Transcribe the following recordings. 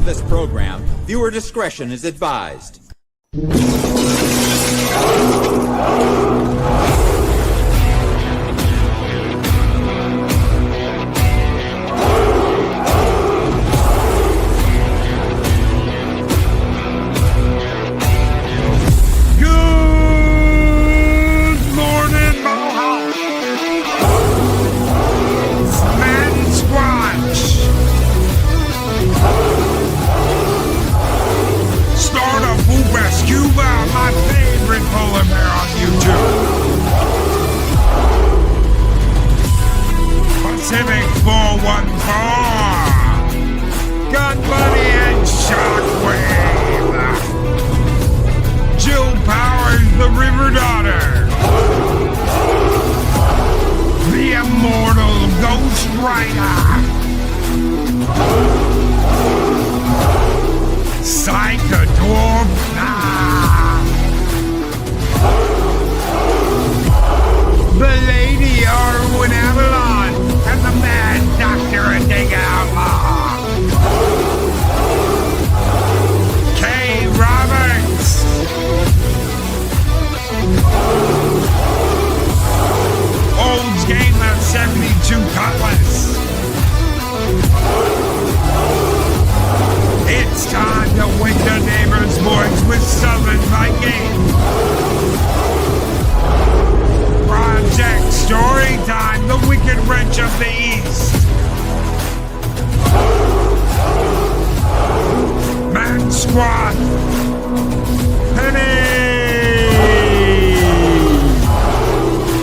this program, viewer discretion is advised. My favorite polar bear on YouTube. Pacific 414. Gun Buddy and Shockwave. Jill Powers, the River Daughter. The Immortal Ghost Rider. Psychodwarf. The Lady Arwen Avalon and the Mad Doctor and Dig Outlaw. Kay Roberts. Olds Gamer 72 Cutlass. It's time to wake the neighbors' voice with Southern Viking. Project Storytime, the Wicked Wrench of the East. Man Squad. Penny.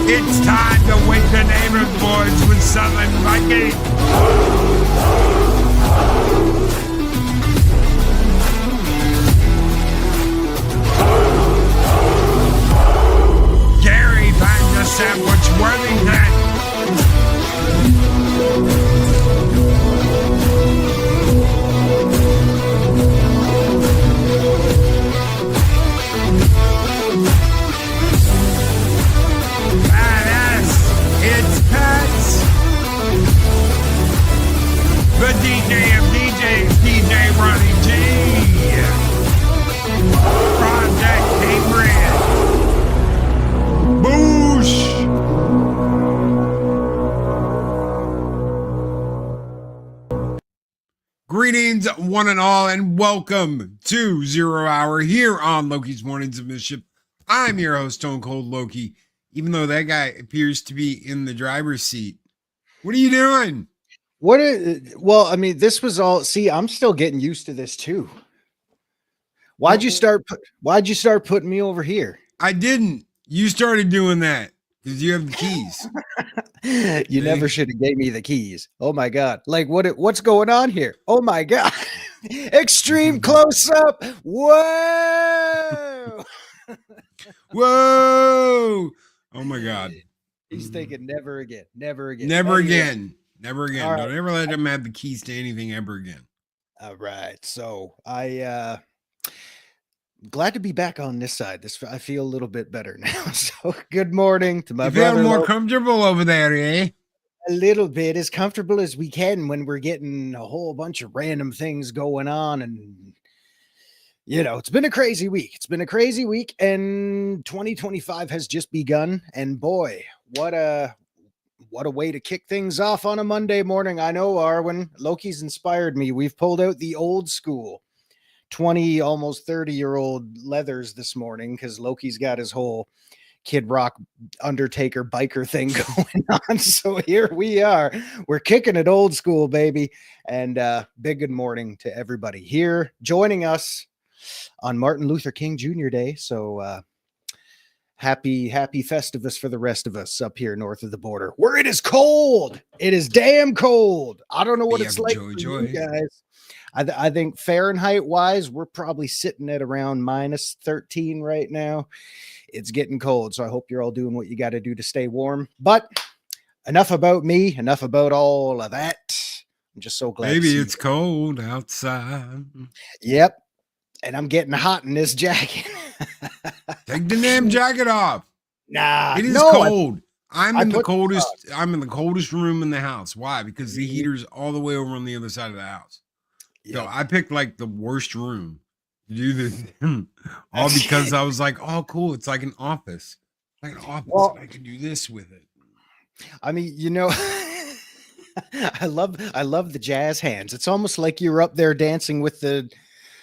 It's time to wake the neighbors' voice with Southern Viking. Sandwich Worthington. Badass, it's Pets. The DJ of DJs, DJ Ronnie G. Project Cambridge. Boosh! Greetings, one and all, and welcome to Zero Hour here on Loki's Mornings of Mischief. I'm your host, Stone Cold Loki, even though that guy appears to be in the driver's seat. What are you doing? Well, I mean, this was all, see, I'm still getting used to this too. Why'd you start putting me over here? I didn't. You started doing that because you have the keys. You never should have gave me the keys. Oh my God. Like what's going on here? Oh my God. Extreme close up. Whoa. Whoa. Oh my God. He's thinking never again. Never again. Never again. Never again. All Don't right. ever let him have the keys to anything ever again. All right. So glad to be back on this side. I feel a little bit better now. So good morning to my brother. You feel more comfortable over there, eh? A little bit, as comfortable as we can when we're getting a whole bunch of random things going on. And, you know, it's been a crazy week. And 2025 has just begun. And boy, what a way to kick things off on a Monday morning. I know, Arwen, Loki's inspired me. We've pulled out the old school 20, almost 30-year-old leathers this morning because Loki's got his whole Kid Rock Undertaker biker thing going on. So here we are. We're kicking it old school, baby. And big good morning to everybody here joining us on Martin Luther King Jr. Day. So happy Festivus for the rest of us up here north of the border, where it is cold. It is damn cold. I don't know what it's like for you guys. I think Fahrenheit wise, we're probably sitting at around minus 13 right now. It's getting cold. So I hope you're all doing what you got to do to stay warm. But enough about me, enough about all of that. I'm just so glad. Maybe it's cold outside. Yep. And I'm getting hot in this jacket. Take the damn jacket off. Nah, it is cold. I'm in the coldest room in the house. Why? Because the heater's all the way over on the other side of the house. So Yep. I picked like the worst room to do this, all because I was like, "Oh, cool! It's like an office, Well, and I can do this with it." I mean, I love the jazz hands. It's almost like you're up there dancing with the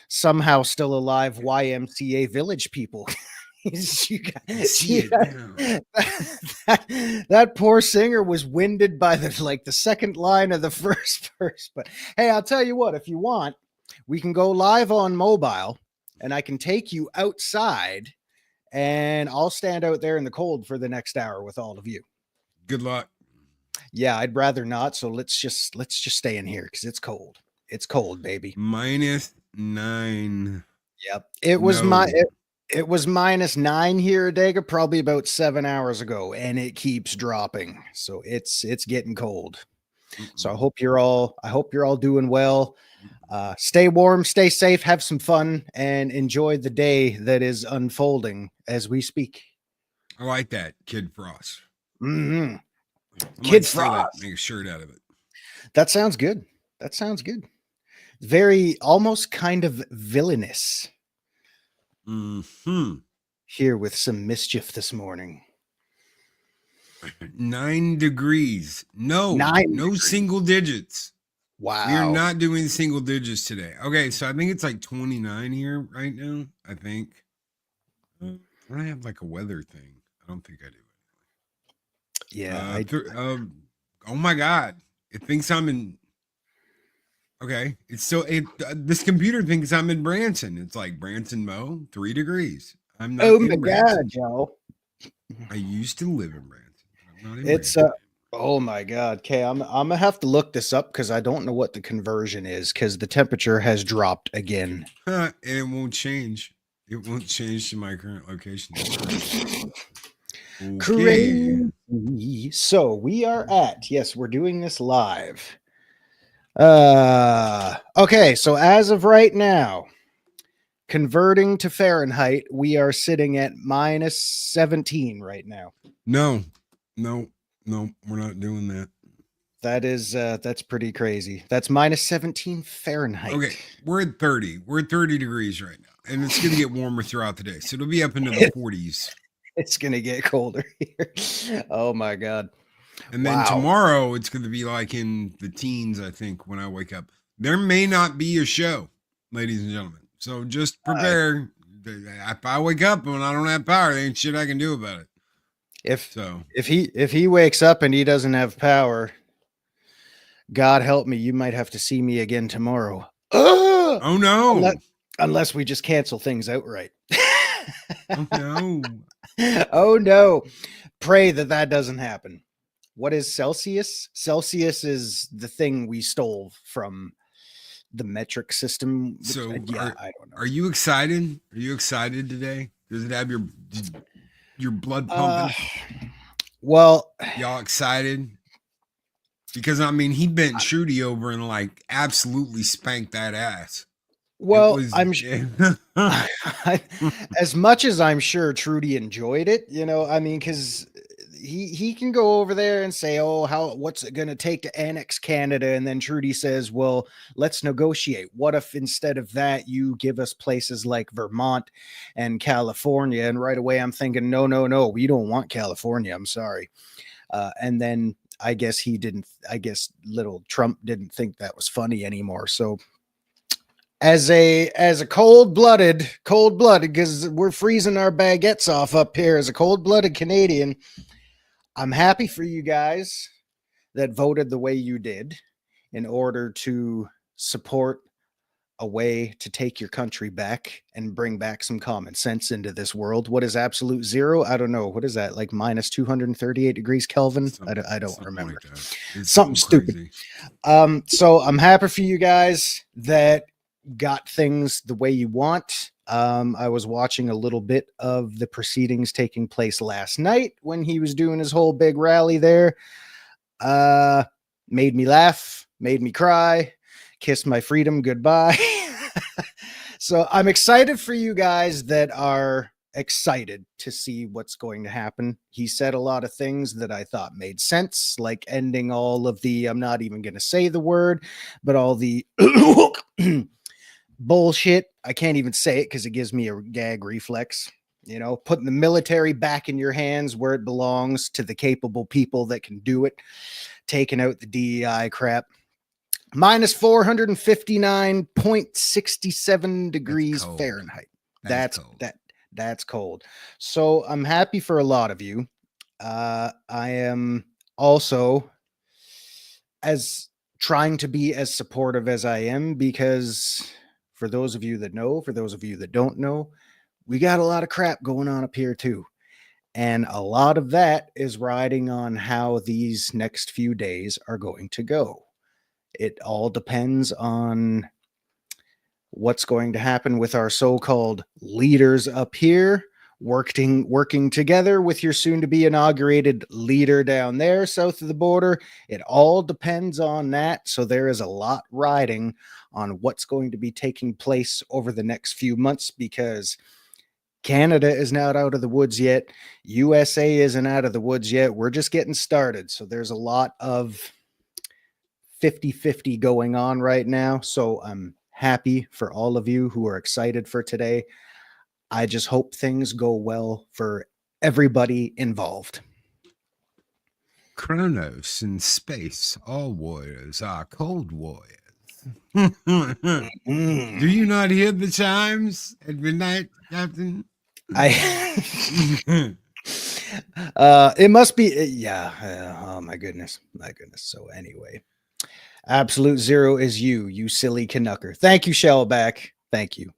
somehow still alive YMCA village people. you I see it now. that poor singer was winded by the second line of the first verse. But hey, I'll tell you what, if you want, we can go live on mobile and I can take you outside and I'll stand out there in the cold for the next hour with all of you. Good luck. Yeah, I'd rather not. So let's just stay in here because it's cold. It's cold, baby. -9. Yep. It was No. it was -9 here, Dega, probably about 7 hours ago, and it keeps dropping. So it's getting cold. So I hope you're all doing well. Stay warm, stay safe, have some fun, and enjoy the day that is unfolding as we speak. I like that, Kid Frost. Mhm. I might Kid steal that, Frost. make a shirt out of it. That sounds good. That sounds good. Very almost kind of villainous Hmm. here with some mischief this morning. 9 degrees. No, 9 no degrees. single digits. Wow. We are not doing single digits today. Okay, so I think it's like 29 here right now. I think. I don't have like a weather thing. I don't think I do. Yeah. Oh my God! It thinks I'm in. Okay, it's still this computer thinks I'm in Branson. It's like Branson, Mo, 3 degrees. I'm not. Oh in my Branson. God, Joe. I used to live in Branson. I'm not in It's Branson. oh my God. Okay, I'm gonna have to look this up because I don't know what the conversion is because the temperature has dropped again. And it won't change. It won't change to my current location. Okay. Crazy. So we are at, yes, we're doing this live. Okay, so as of right now, converting to Fahrenheit, we are sitting at -17 right now. No, we're not doing that. That is that's pretty crazy. That's -17 Fahrenheit. Okay, we're at 30. We're at 30 degrees right now. And it's gonna get warmer throughout the day. So it'll be up into the 40s. It's gonna get colder here. Oh my God. And then tomorrow it's gonna be like in the teens, I think, when I wake up. There may not be a show, ladies and gentlemen. So just prepare. If I wake up and I don't have power, there ain't shit I can do about it. If he wakes up and he doesn't have power, God help me, you might have to see me again tomorrow. Oh no. Unless we just cancel things outright. Oh no. Oh no. Pray that doesn't happen. What is Celsius? Celsius is the thing we stole from the metric system. So I don't know. Are you excited? Are you excited today? Does it have your blood pumping? Well, y'all excited? Because I mean, he bent Shruti over and like absolutely spanked that ass. Well, I'm sure as much as I'm sure Trudy enjoyed it, I mean, because he can go over there and say, oh, what's it going to take to annex Canada? And then Trudy says, well, let's negotiate. What if instead of that, you give us places like Vermont and California? And right away, I'm thinking, no, we don't want California. I'm sorry. And then I guess little Trump didn't think that was funny anymore. So as a cold-blooded, because we're freezing our baguettes off up here as a cold-blooded Canadian, I'm happy for you guys that voted the way you did in order to support a way to take your country back and bring back some common sense into this world. What is absolute zero? I don't know. What is that? Like -238 degrees Kelvin? I don't remember. Like something stupid. So I'm happy for you guys that got things the way you want. I was watching a little bit of the proceedings taking place last night when he was doing his whole big rally there. Made me laugh, made me cry, kissed my freedom goodbye. So I'm excited for you guys that are excited to see what's going to happen. He said a lot of things that I thought made sense, like ending all of the, I'm not even going to say the word, but all the bullshit. I can't even say it because it gives me a gag reflex. You know, putting the military back in your hands where it belongs, to the capable people that can do it, taking out the DEI crap. Minus 459.67 degrees Fahrenheit. That's cold. That's cold. So I'm happy for a lot of you. I am also as trying to be as supportive as I am, because for those of you that know, for those of you that don't know, we got a lot of crap going on up here too. And a lot of that is riding on how these next few days are going to go. It all depends on what's going to happen with our so-called leaders up here, working together with your soon-to-be inaugurated leader down there south of the border. It all depends on that. So there is a lot riding on what's going to be taking place over the next few months, because Canada is not out of the woods yet. USA isn't out of the woods yet. We're just getting started. So there's a lot of 50-50 going on right now. So I'm happy for all of you who are excited for today. I just hope things go well for everybody involved. Kronos in space, all warriors are cold warriors. Do you not hear the chimes at midnight, Captain? It must be, yeah. Oh my goodness. So anyway, Absolute Zero is you silly Canucker. Thank you, Shellback. Thank you.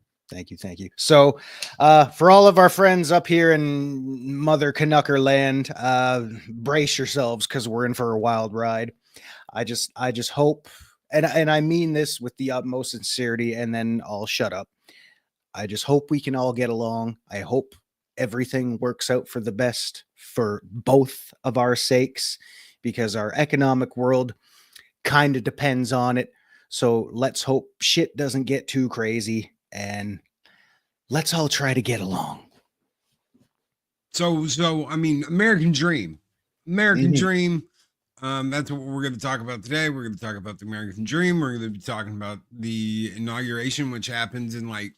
So, for all of our friends up here in Mother Canucker land, brace yourselves, because we're in for a wild ride. I just hope, and I mean this with the utmost sincerity, and then I'll shut up. I just hope we can all get along. I hope everything works out for the best for both of our sakes, because our economic world kind of depends on it. So let's hope shit doesn't get too crazy, and let's all try to get along. So I mean, American Dream. That's what we're going to talk about today. We're going to talk about the American Dream. We're going to be talking about the inauguration, which happens in like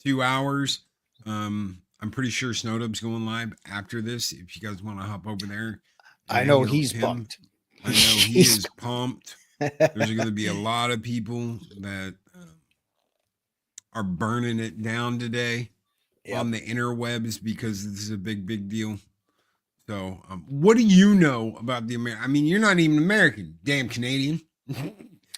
2 hours. I'm pretty sure Snowdub's going live after this. If you guys want to hop over there, I know he's pumped. I know he is pumped. There's going to be a lot of people that are burning it down today on the interwebs, because this is a big deal. So, what do you know about the American? I mean, you're not even American, damn Canadian.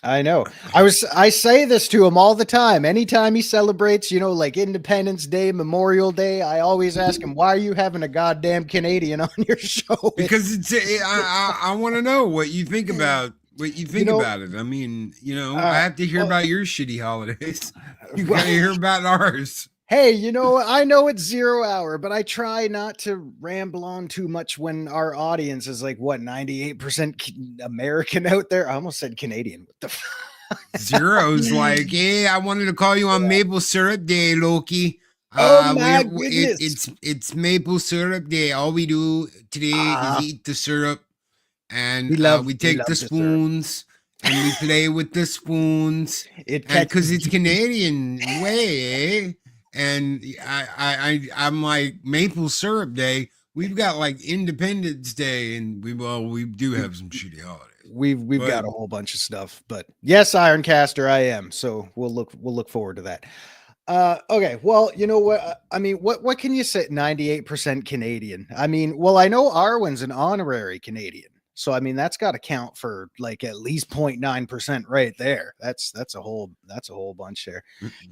I know. I say this to him all the time. Anytime he celebrates, like Independence Day, Memorial Day, I always ask him, why are you having a goddamn Canadian on your show? Because I want to know what you think about about it. I mean, I have to hear about your shitty holidays. You got to hear about ours. Hey, I know it's 0 hour, but I try not to ramble on too much when our audience is like, 98% American out there? I almost said Canadian. What the fuck? Zero's like, hey, I wanted to call you on Maple Syrup Day, Loki. Goodness. It's Maple Syrup Day. All we do today is eat the syrup, and we take the spoons and we play with the spoons, because it's Canadian way, eh? And I'm like, Maple Syrup Day. We've got like Independence Day, and we do have some shitty holidays. We've got a whole bunch of stuff, but yes, Ironcaster, I am. So we'll look forward to that. Okay. Well, you know what? I mean, what can you say? 98% Canadian. I mean, well, I know Arwen's an honorary Canadian. So, I mean, that's got to count for like at least 0.9% right there. That's a whole bunch there.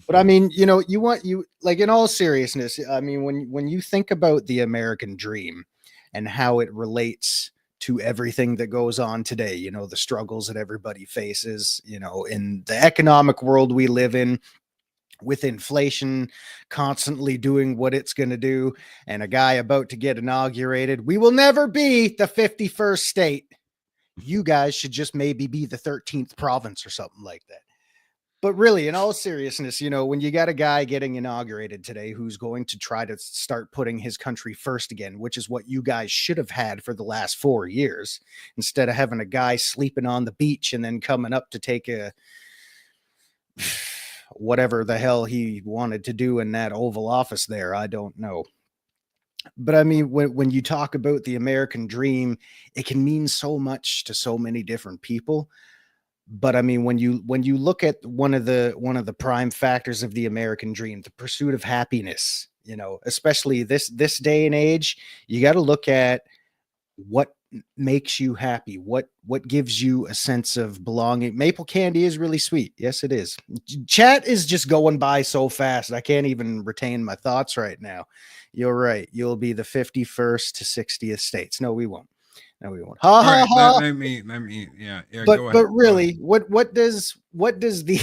But I mean, you like, in all seriousness, I mean, when you think about the American dream and how it relates to everything that goes on today, the struggles that everybody faces, in the economic world we live in, with inflation constantly doing what it's going to do, and a guy about to get inaugurated. We will never be the 51st state. You guys should just maybe be the 13th province or something like that. But really, in all seriousness, when you got a guy getting inaugurated today who's going to try to start putting his country first again, which is what you guys should have had for the last 4 years, instead of having a guy sleeping on the beach and then coming up to take a whatever the hell he wanted to do in that Oval Office there. I don't know. But I mean, when you talk about the American dream, it can mean so much to so many different people. But I mean, when you look at one of the prime factors of the American dream, the pursuit of happiness, especially this day and age, you got to look at what makes you happy, what gives you a sense of belonging. Maple candy is really sweet. Yes, it is. Chat is just going by so fast. I can't even retain my thoughts right now. You're right. You'll be the 51st to 60th states. No, we won't. No, we won't. Ha ha ha. Let me, yeah. But Go ahead. really, what does the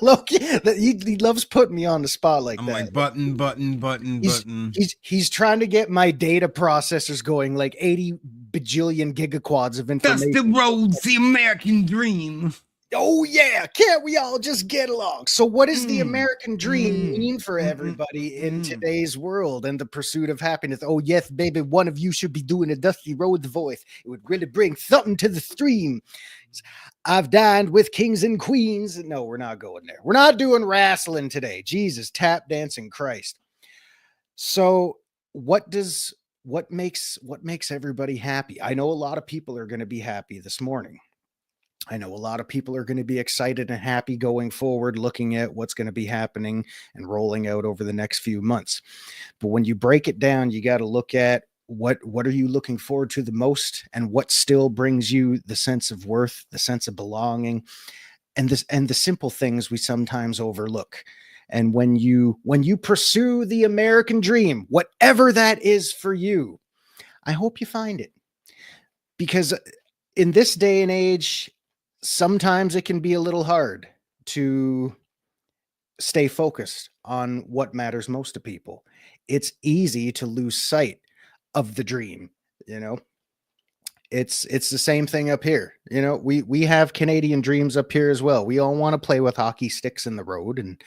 Loki? He loves putting me on the spot like I'm that. like button. He's trying to get my data processors going, like 80 bajillion gigaquads of information. That's the roads, the American dream. Oh yeah, can't we all just get along? So what does the American dream mean for everybody in today's world and the pursuit of happiness? Oh yes, baby, one of you should be doing a Dusty Rhodes voice. It would really bring something to the stream. I've dined with kings and queens. No, we're not going there. We're not doing wrestling today. Jesus, tap dancing Christ. So what makes everybody happy? I know a lot of people are going to be happy this morning. I know a lot of people are going to be excited and happy going forward, looking at what's going to be happening and rolling out over the next few months. But when you break it down, you got to look at what are you looking forward to the most, and what still brings you the sense of worth, the sense of belonging, and the simple things we sometimes overlook. And when you pursue the American dream, whatever that is for you, I hope you find it. Because in this day and age, sometimes it can be a little hard to stay focused on what matters most to people. It's easy to lose sight of the dream. It's the same thing up here. We have Canadian dreams up here as well. We all want to play with hockey sticks in the road and,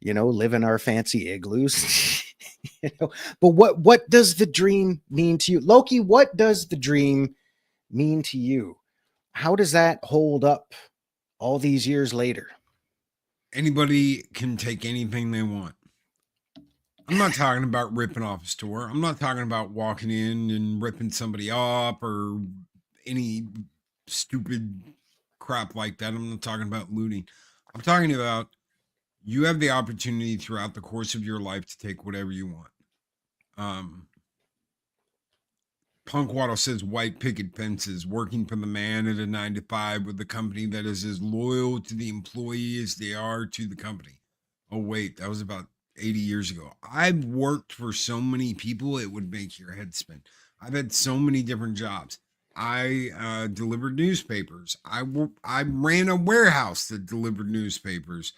live in our fancy igloos. But what does the dream mean to you? Loki, what does the dream mean to you? How does that hold up all these years later? Anybody can take anything they want. I'm not talking about ripping off a store. I'm not talking about walking in and ripping somebody off or any stupid crap like that. I'm not talking about looting. I'm talking about you have the opportunity throughout the course of your life to take whatever you want. Punk Waddle says white picket fences, working for the man at a 9 to 5 with a company that is as loyal to the employee as they are to the company. Oh, wait, that was about 80 years ago. I've worked for so many people, it would make your head spin. I've had so many different jobs. I delivered newspapers. I ran a warehouse that delivered newspapers.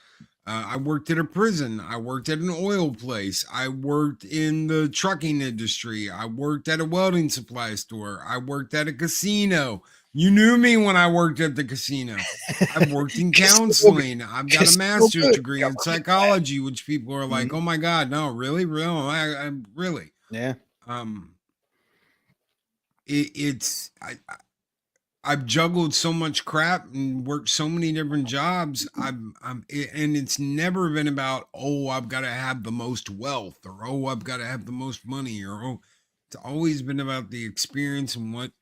I worked at a prison. I worked at an oil place. I worked in the trucking industry. I worked at a welding supply store. I worked at a casino. You knew me when I worked at the casino. I've worked in counseling. I've got a master's degree in psychology, which people are like, oh my God, no, really? I really. Yeah. I've juggled so much crap and worked so many different jobs. And it's never been about, oh, I've got to have the most wealth, or, oh, I've got to have the most money, or, oh, it's always been about the experience and what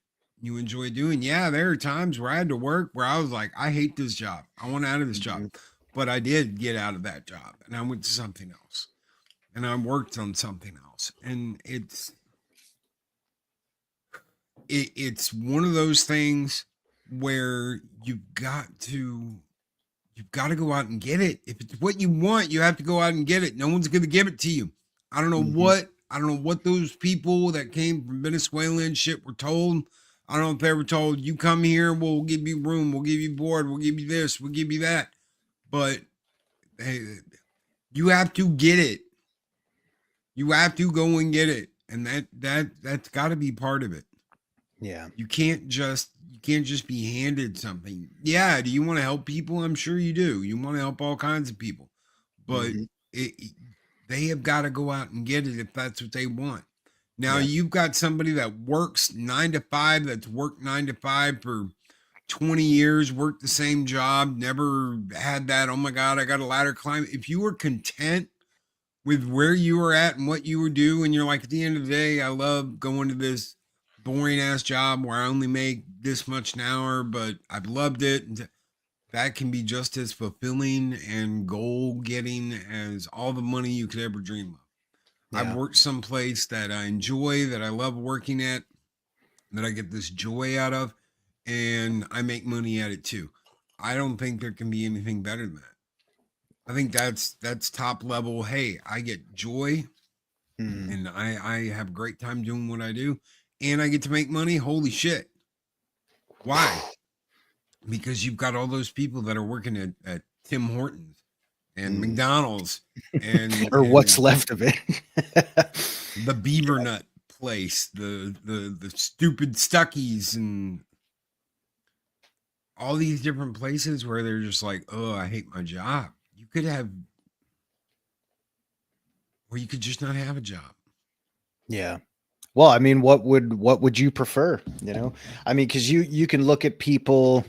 you enjoy doing. Yeah, there are times where I had to work where I was like, I hate this job. I want out of this job. But I did get out of that job and I went to something else and I worked on something else. And it's one of those things where you've got to go out and get it. If it's what you want, you have to go out and get it. No one's going to give it to you. I don't know what those people that came from Venezuela and shit were told. I don't know if they were told, you come here, we'll give you room, we'll give you board, we'll give you this, we'll give you that. But hey, you have to get it. You have to go and get it. And that's got to be part of it. Yeah. You can't just be handed something. Yeah, do you want to help people? I'm sure you do. You want to help all kinds of people. But Hmm. they have got to go out and get it if that's what they want. Now Yeah. you've got somebody that works 9 to 5, that's worked 9 to 5 for 20 years, worked the same job, never had that, oh my God, I got a ladder climb. If you were content with where you were at and what you were doing, and you're like, at the end of the day, I love going to this boring ass job where I only make this much an hour, but I've loved it. That can be just as fulfilling and goal getting as all the money you could ever dream of. I've Yeah. worked someplace that I enjoy, that I love working at, that I get this joy out of, and I make money at it too. I don't think there can be anything better than that. I think that's top level. Hey, I get joy Mhm. and I have a great time doing what I do, and I get to make money. Holy shit. Why? Because you've got all those people that are working at Tim Hortons and Mm. McDonald's and Or what's left of it. the beaver nut place, the stupid Stuckies, and all these different places where they're just like, oh, I hate my job. You could have, or you could just not have a job. Yeah. Well, I mean, what would you prefer? You know, I mean, because you can look at people,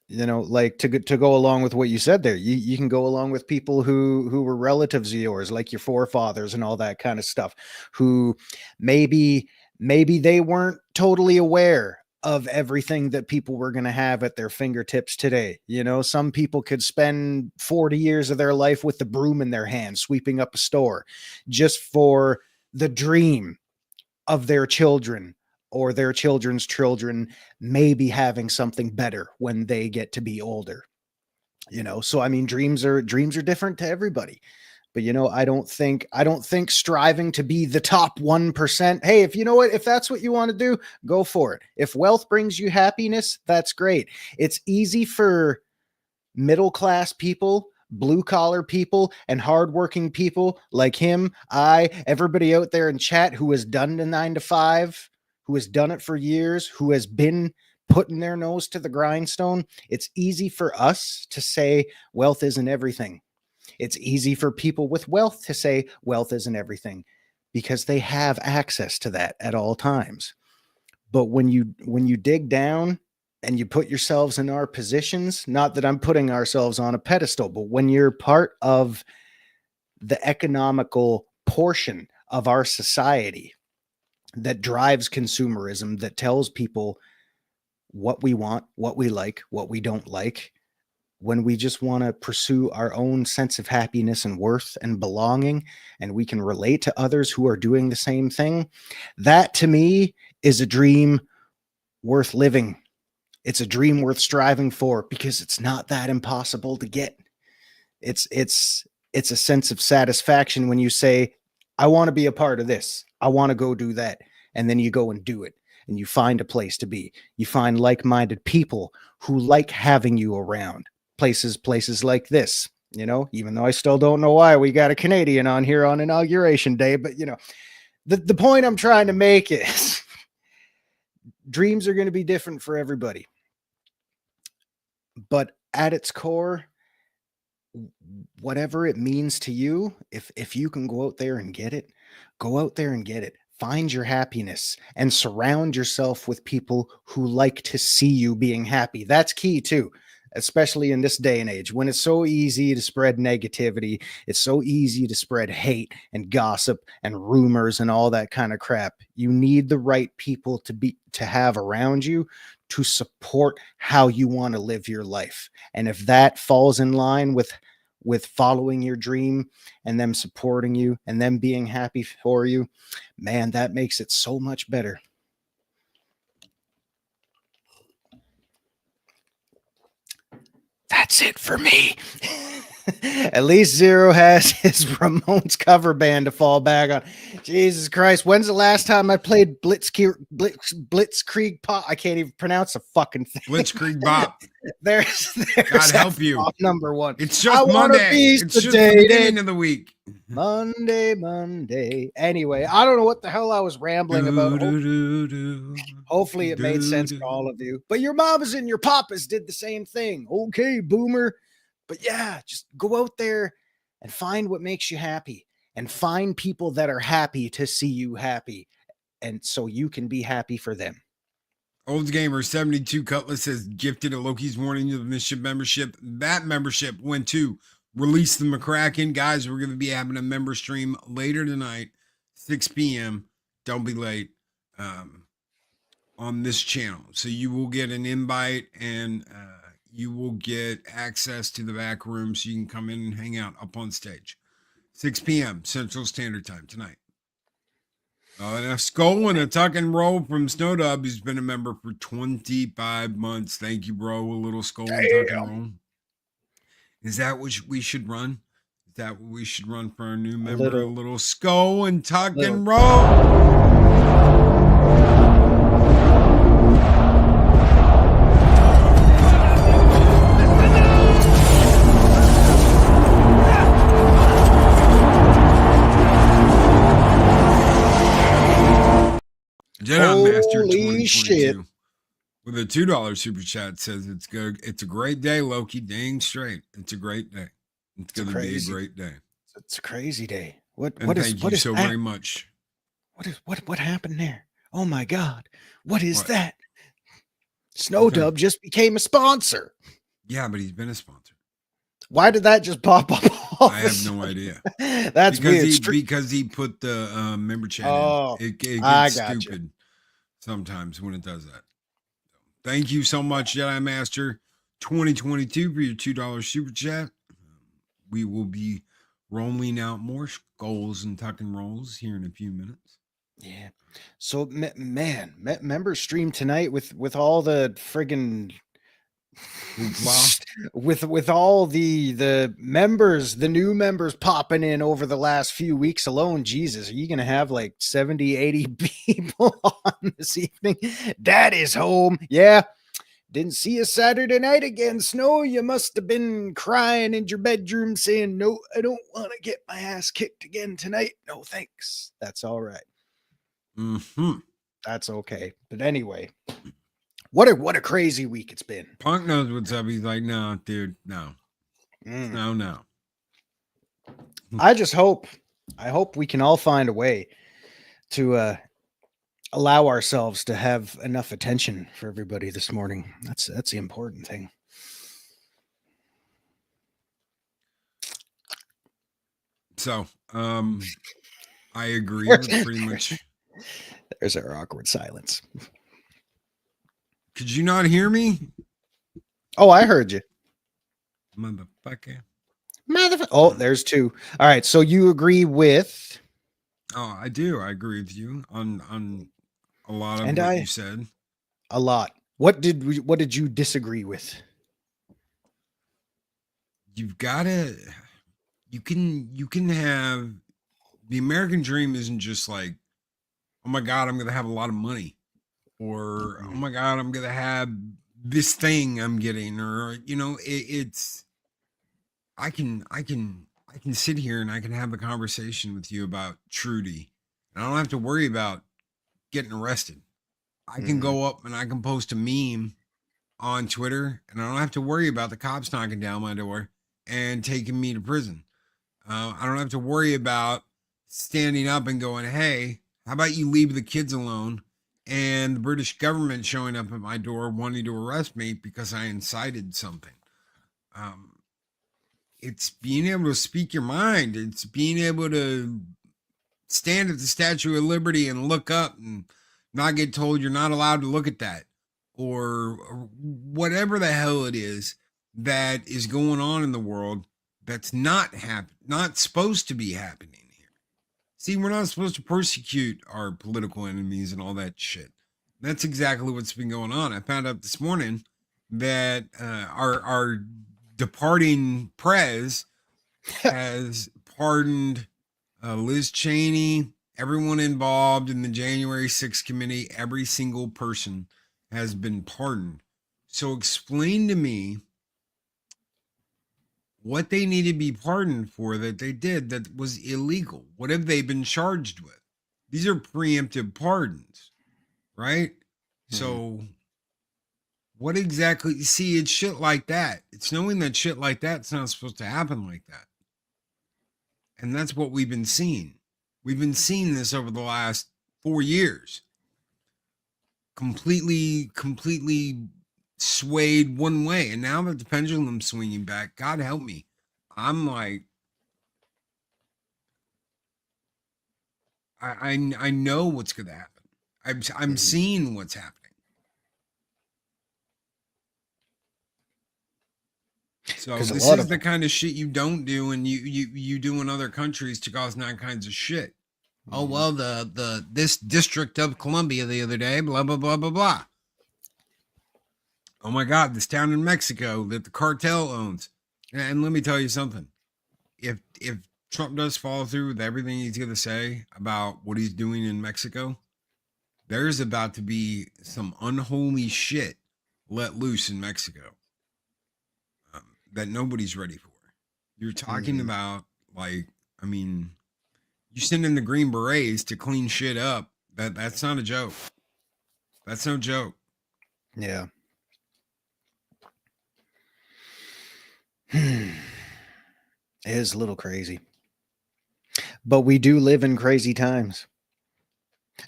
you know, like to go along with what you said there. You can go along with people who were relatives of yours, like your forefathers and all that kind of stuff, who maybe they weren't totally aware of everything that people were going to have at their fingertips today. You know, some people could spend 40 years of their life with the broom in their hand, sweeping up a store just for the dream of their children or their children's children maybe having something better when they get to be older. You know, so I mean, dreams are different to everybody. But you know, I don't think striving to be the top 1%. Hey, if you know what, if that's what you want to do, go for it. If wealth brings you happiness, that's great. It's easy for middle class people, blue collar people, and hardworking people like him, everybody out there in chat who has done the 9 to 5, who has done it for years, who has been putting their nose to the grindstone. It's easy for us to say wealth isn't everything. It's easy for people with wealth to say wealth isn't everything because they have access to that at all times. But when you dig down and you put yourselves in our positions, not that I'm putting ourselves on a pedestal, but when you're part of the economical portion of our society that drives consumerism, that tells people what we want, what we like, what we don't like, when we just want to pursue our own sense of happiness and worth and belonging, and we can relate to others who are doing the same thing, that to me is a dream worth living. It's a dream worth striving for because it's not that impossible to get. It's a sense of satisfaction when you say, I want to be a part of this. I want to go do that. And then you go and do it. And you find a place to be. You find like-minded people who like having you around. Places like this, you know, even though I still don't know why we got a Canadian on here on Inauguration Day, but you know, the point I'm trying to make is dreams are going to be different for everybody. But at its core, whatever it means to you, if you can go out there and get it, go out there and get it. Find your happiness and surround yourself with people who like to see you being happy. That's key too, especially in this day and age when it's so easy to spread negativity. It's so easy to spread hate and gossip and rumors and all that kind of crap. You need the right people to have around you to support how you want to live your life. And if that falls in line with following your dream and them supporting you and them being happy for you, man, that makes it so much better. That's it for me. At least Zero has his Ramones cover band to fall back on. Jesus Christ. When's the last time I played Blitzkrieg Pop? I can't even pronounce a fucking thing. Blitzkrieg Bop. There's God help you. number one. It's just Monday. It's just the beginning of the week. Monday. Anyway, I don't know what the hell I was rambling about. Hopefully it made sense to all of you. But your mamas and your papas did the same thing. Okay, boomer. But yeah, just go out there and find what makes you happy and find people that are happy to see you happy. And so you can be happy for them. Old Gamer 72 Cutlass has gifted a Loki's Morning of Mischief membership. That membership went to Release the McCracken. Guys, we're going to be having a member stream later tonight, 6 p.m. Don't be late on this channel. So you will get an invite and you will get access to the back room so you can come in and hang out up on stage. 6 p.m. Central Standard Time tonight. And a skull and a tuck and roll from Snowdub, who's been a member for 25 months. Thank you, bro. A little skull and tuck and roll. Is that what we should run? Is that what we should run for our new member? A little skull and tuck and roll. Jedi Master 2022 with a $2 super chat says it's good. It's a great day, Loki. Dang straight. It's a great day. It's going to be a great day. It's a crazy day. What thank you so very much. What happened there? Oh my God. What is that? Snowdub just became a sponsor. Yeah, but he's been a sponsor. Why did that just pop up? I have no idea. That's weird. Because he put the member chat in. It gets stupid sometimes when it does that. Thank you so much, Jedi Master 2022, for your $2 super chat. We will be rolling out more skulls and tuck and rolls here in a few minutes. Yeah. So, man, member stream tonight with all the friggin' with all the members, the new members popping in over the last few weeks alone. Jesus, are you gonna have like 70, 80 people on this evening? Dad is home. Yeah, didn't see you Saturday night again, Snow. You must have been crying in your bedroom saying, no, I don't want to get my ass kicked again tonight. No thanks. That's all right. That's okay. But anyway, what a crazy week it's been. Punk knows what's up. He's like, no, dude, no. No. I hope we can all find a way to allow ourselves to have enough attention for everybody this morning. That's the important thing. So, I agree with pretty much. There's our awkward silence. Could you not hear me? Oh, I heard you. Motherfucker. Oh, there's two. All right. So you agree with? Oh, I do. I agree with you on a lot of what you said. A lot. What did you disagree with? You've got to. You can have the American dream. Isn't just like, oh my God, I'm going to have a lot of money. Or, oh my God, I'm going to have this thing I'm getting, or, it's, I can sit here and I can have a conversation with you about Trudy. And I don't have to worry about getting arrested. I can go up and I can post a meme on Twitter and I don't have to worry about the cops knocking down my door and taking me to prison. I don't have to worry about standing up and going, hey, how about you leave the kids alone? And the British government showing up at my door wanting to arrest me because I incited something. It's being able to speak your mind. It's being able to stand at the Statue of Liberty and look up and not get told you're not allowed to look at that. Or whatever the hell it is that is going on in the world that's not supposed to be happening. See, we're not supposed to persecute our political enemies and all that shit. That's exactly what's been going on. I found out this morning that our departing prez has pardoned Liz Cheney, everyone involved in the January 6th committee. Every single person has been pardoned. So explain to me what they need to be pardoned for that they did that was illegal. What have they been charged with? These are preemptive pardons, right? So what exactly? See, it's shit like that. It's knowing that shit like that's not supposed to happen like that. And that's what we've been seeing. We've been seeing this over the last 4 years. Completely swayed one way. And now that the pendulum's swinging back, God help me. I'm like, I know what's going to happen. I'm seeing what's happening. So this is the kind of shit you don't do, and you do in other countries to cause nine kinds of shit. Oh well, this District of Columbia the other day, blah blah blah blah blah. Oh my God, this town in Mexico that the cartel owns. And let me tell you something. If Trump does follow through with everything he's going to say about what he's doing in Mexico, there's about to be some unholy shit let loose in Mexico that nobody's ready for. You're talking about, like, I mean, you send in the Green Berets to clean shit up. That's not a joke. That's no joke. Yeah. It is a little crazy. But we do live in crazy times.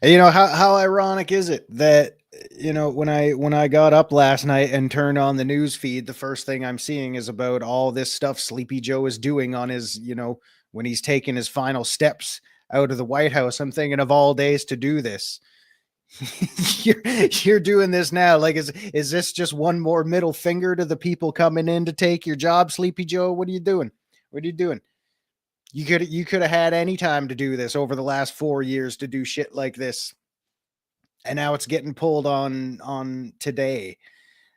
And, you know, how ironic is it that, you know, when I got up last night and turned on the news feed, the first thing I'm seeing is about all this stuff Sleepy Joe is doing on his, you know, when he's taking his final steps out of the White House. I'm thinking, of all days to do this, you're doing this now. Like, is this just one more middle finger to the people coming in to take your job, Sleepy Joe? What are you doing? What are you doing? You could have had any time to do this over the last 4 years to do shit like this. And now it's getting pulled on today.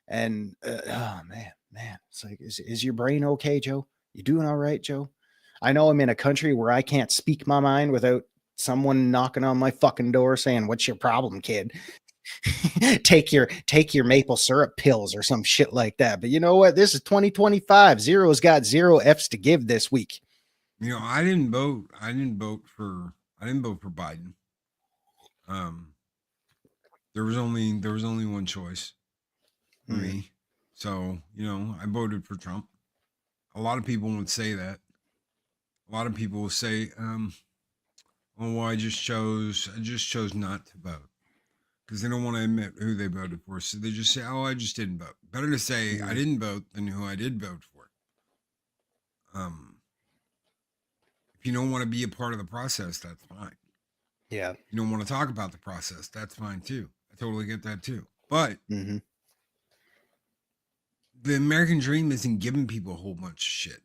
And oh man, it's like, is your brain okay, Joe? You doing all right, Joe? I know I'm in a country where I can't speak my mind without someone knocking on my fucking door saying, "What's your problem, kid?" take your maple syrup pills or some shit like that. But you know what? This is 2025. Zero's got 0 F's to give this week. You know, I didn't vote for Biden. There was only one choice for me. So, you know, I voted for Trump. A lot of people would say that. A lot of people will say, oh, well, I just chose not to vote. Because they don't want to admit who they voted for. So they just say, oh, I just didn't vote. Better to say I didn't vote than who I did vote for. If you don't want to be a part of the process, that's fine. Yeah. If you don't want to talk about the process, that's fine too. I totally get that too. But the American dream isn't giving people a whole bunch of shit.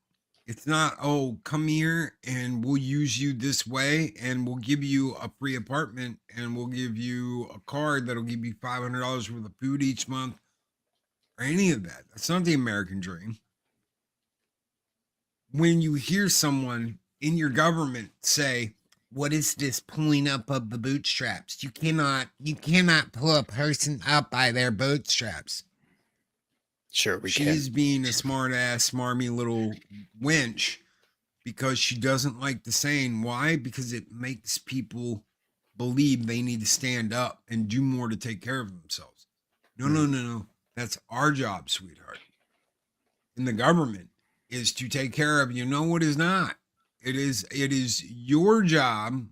It's not, oh, come here and we'll use you this way and we'll give you a free apartment and we'll give you a card that'll give you $500 worth of food each month or any of that. That's not the American dream. When you hear someone in your government say, what is this pulling up of the bootstraps? You cannot pull a person up by their bootstraps. Sure, She's being a smart ass, smarmy little wench because she doesn't like the saying. Why? Because it makes people believe they need to stand up and do more to take care of themselves. No. That's our job, sweetheart. And the government is to take care of you. No, it is not. It is your job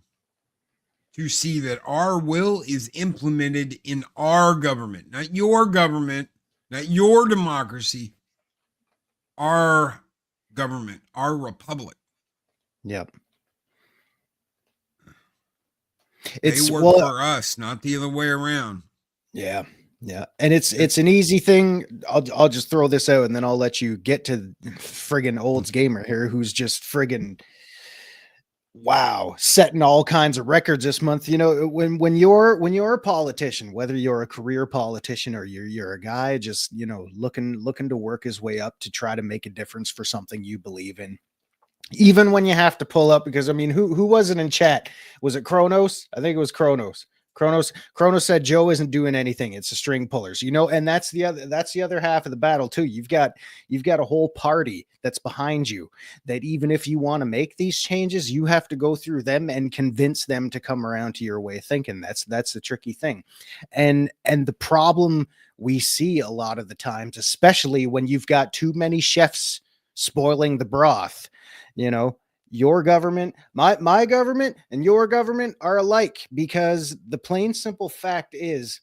to see that our will is implemented in our government, not your government, not your democracy, our government, our republic. Yep. They work for us, not the other way around. Yeah. Yeah. And it's an easy thing. I'll just throw this out and then I'll let you get to friggin' Olds Gamer here, who's just friggin' setting all kinds of records this month. You know, when you're a politician, whether you're a career politician or you're a guy just, you know, looking to work his way up to try to make a difference for something you believe in, even when you have to pull up, because I mean, who was it in chat? Was it Kronos? I think it was Kronos Kronos said Joe isn't doing anything. It's the string pullers, and that's the other half of the battle too. You've got a whole party that's behind you that even if you want to make these changes, you have to go through them and convince them to come around to your way of thinking. That's the tricky thing. And the problem we see a lot of the times, especially when you've got too many chefs spoiling the broth, your government, my government, and your government are alike, because the plain simple fact is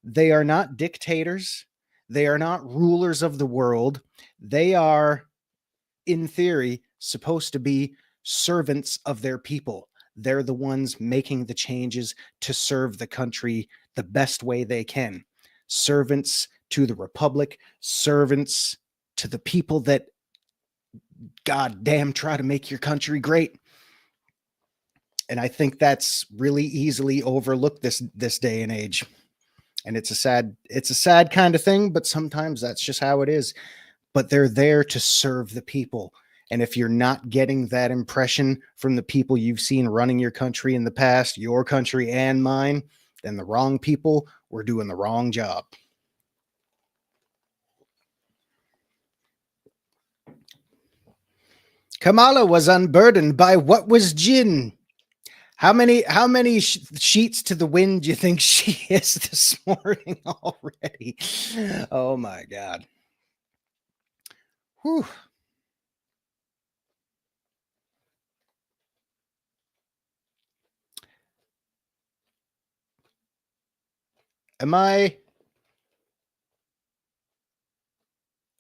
they are not dictators. They are not rulers of the world. They are, in theory, supposed to be servants of their people. They're the ones making the changes to serve the country the best way they can. Servants to the republic, servants to the people that God damn try to make your country great. And I think that's really easily overlooked this day and age. And it's a sad kind of thing, but sometimes that's just how it is. But they're there to serve the people. And if you're not getting that impression from the people you've seen running your country in the past, your country and mine, then the wrong people were doing the wrong job. Kamala was unburdened by what was gin. How many sheets to the wind do you think she is this morning already? Oh my God. Whew. Am I?